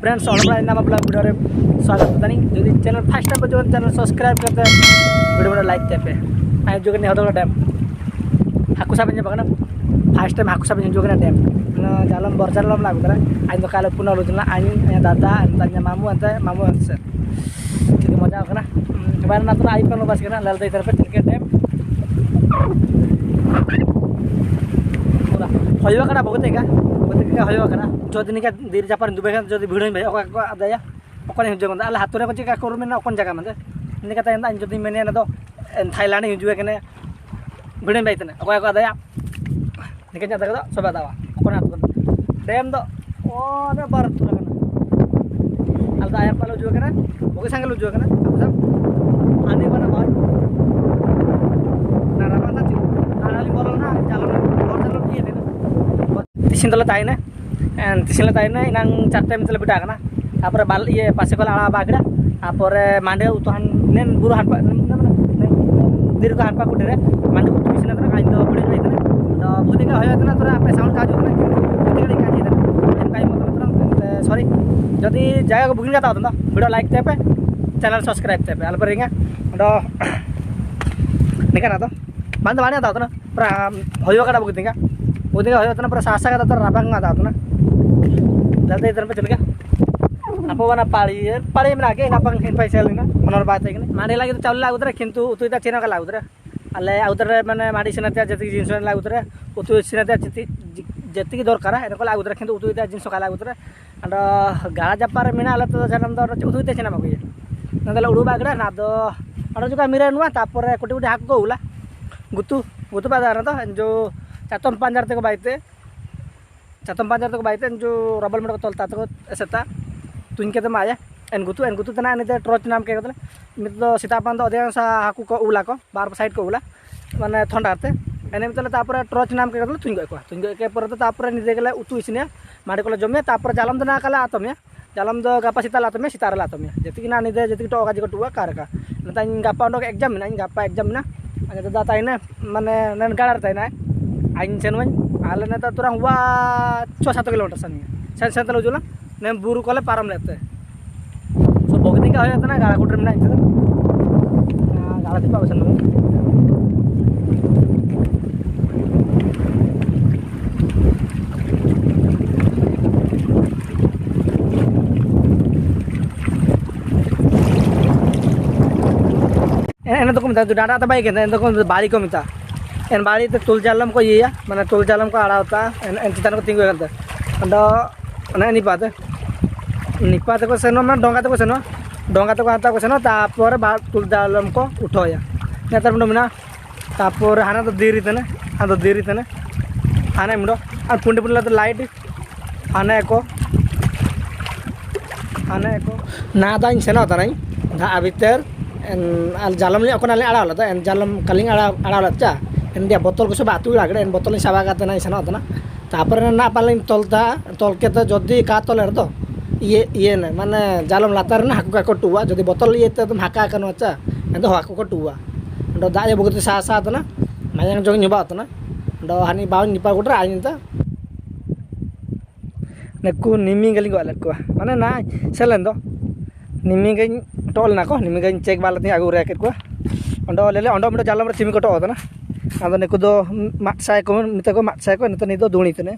friends नाम video स्वागत बतानी जो चैनल फर्स्ट टाइम जो चैनल सब्सक्राइब करते वीडियो लाइक पे आज जो हदोड़ डैम हाकू साब बगना फर्स्ट टाइम हाकू साब जो डैम जालम बरजालम लागुदरा आज तो काले पुनः लुजना आज दादा अंत मामू अंत मामू अंत सर ठीक मजा होना बार ना तो आई पर बस करना लाल इधर पे चलके डैम पूरा होइबा कना बहुत होइबा कना जो दिन का दीर जापान दुबे जो भिडियो भाई को आदाया ओकने हिजो गंदा अल हातुरे को चिका कर में ओकन जगह में इनका तायन इन जो मेने ना तो थाईलैंड हिजो कने भिडियो भाई तने ओको को आदाया निके जाता का सब दावा ओकन हात डैम दो ओ बार तुरा कना अल दाया पालो जो कना ओके संग लो जो कना सब आने बना बात ना रामा ता आनाली बोलो ना जालो और जालो ये दे तिसिन तले ताई ना तिसिन ताई ना इनांग चारटे मितले बिटा कना तापर बाल ये पासे को आड़ा बागड़ा तापर मांडे उतहान नेन बुरु हानपा दीर्घ हानपा कुटेरे मांडे उतु तिसिन तना काइन दो बड़ी जाई तना तो बुदी का होया तना तोरा आपे साउंड काजो तना बुदी का काजी तना एम काई मतलब सॉरी जदी जागा को बुकिंग का ता वीडियो लाइक तेपे चैनल सब्सक्राइब तेपे अलपर रिंगा दो निका ना तो बांध बाने ता तना पूरा होयो का बुकिंग का बुदी का होया तना पूरा सासा का ता राबांग ता तना जल्दी इधर पे चल गया apa wana pali menake napang पैसा लेना मनोर बात है कि मारे लागे तो चावल लागुतरे किंतु उतु इता चेना का लागुतरे अले आउतरे माने माडी सिनाते जति जिंस लागुतरे उतु सिनाते जति की दरकार है एनको लागुतरे किंतु उतु इता जिंस का लागुतरे अंड गाळा जपार मेना अले तो जनम दर उतु इता चेना मगुय नदला उडु बागड़ा ना दो अड़ जुका मिरे नुआ तापर कोटी कोटी हाक को उला गुतु बाजार तो जो चातम पंजार तक बाइते चातम पंजार तक बाइते जो रबल में तलता तक एसेता तुन के माया एनगुतु तना एने ट्रच नाम के मित तो सीतापान तो अधिकांश हाकू को उला को बार साइड को उला माने ठंडाते एने मितले तापर ट्रच नाम के तुन के पर तो तापर निजे गले उतु इसने माडे को जमे तापर जालम तो ना कला आतमे जालम दो गापा सीता लातमे सीतार लातमे जति ना निजे जति तो गाजी को टुवा कारका नता गापा उंडो एग्जाम ना गापा एग्जाम ना अने दादा ताइने माने नन गाड़ार ताइना आइन सेनवन आले ने तो तुरा हुआ 6-7 किलोमीटर सन सेन तलो जुला ने बुरु कोले पारम लेते सो बगती का होया तना गाड़ा कुटर में ना गाड़ा दिपा बसन एने तो मिता जो डाटा तबाई के तो बाड़ी को मिता एन बाड़ी तो तुल जालम को ये माने तुल जालम को आड़ा होता एन चितान को तिंगु करते अंदो ना निपाते निपाते को सेनो ना डोंगा को सेनो डोंगा को हाता को सेनो तापर बा तुल जालम को उठोया नेतर मुंडो मिना तापर हाना तो दीरी तने हाना मुंडो आ पुंडे पुंडे तो लाइट हाना एको ना दाइन सेनो होता नहीं धा अबितर एन अल जालम ले ओकना ले आड़ा होला एन जालम कलिंग आड़ा होला चा एन दिया बोतल को सब आतु लागड़े एन बोतल साबा काते नहीं सेनो होता ना तापर ना पालिंग तलता तलके तो जदि का तले तो ये ना माने जालम लातार ना हाकु का टुवा जदि बोतल ये तो तुम हाका कनो चा एन तो हाकु को टुवा अंडो दा ये बगति सा सा ना मायang जों निबा ना अंडो हानि बावन निपा गुटरा आइन ता नेकु निमी गली को अलट को माने ना सेलन दो निमी गई टोल ना को निमी गई चेक बालती आगु रैकेट को अंडो लेले अंडो में जालम रे चिमी को टो ना आदो नेकु दो माटसाय को मिते को माटसाय को नतो नि दो दुणी तने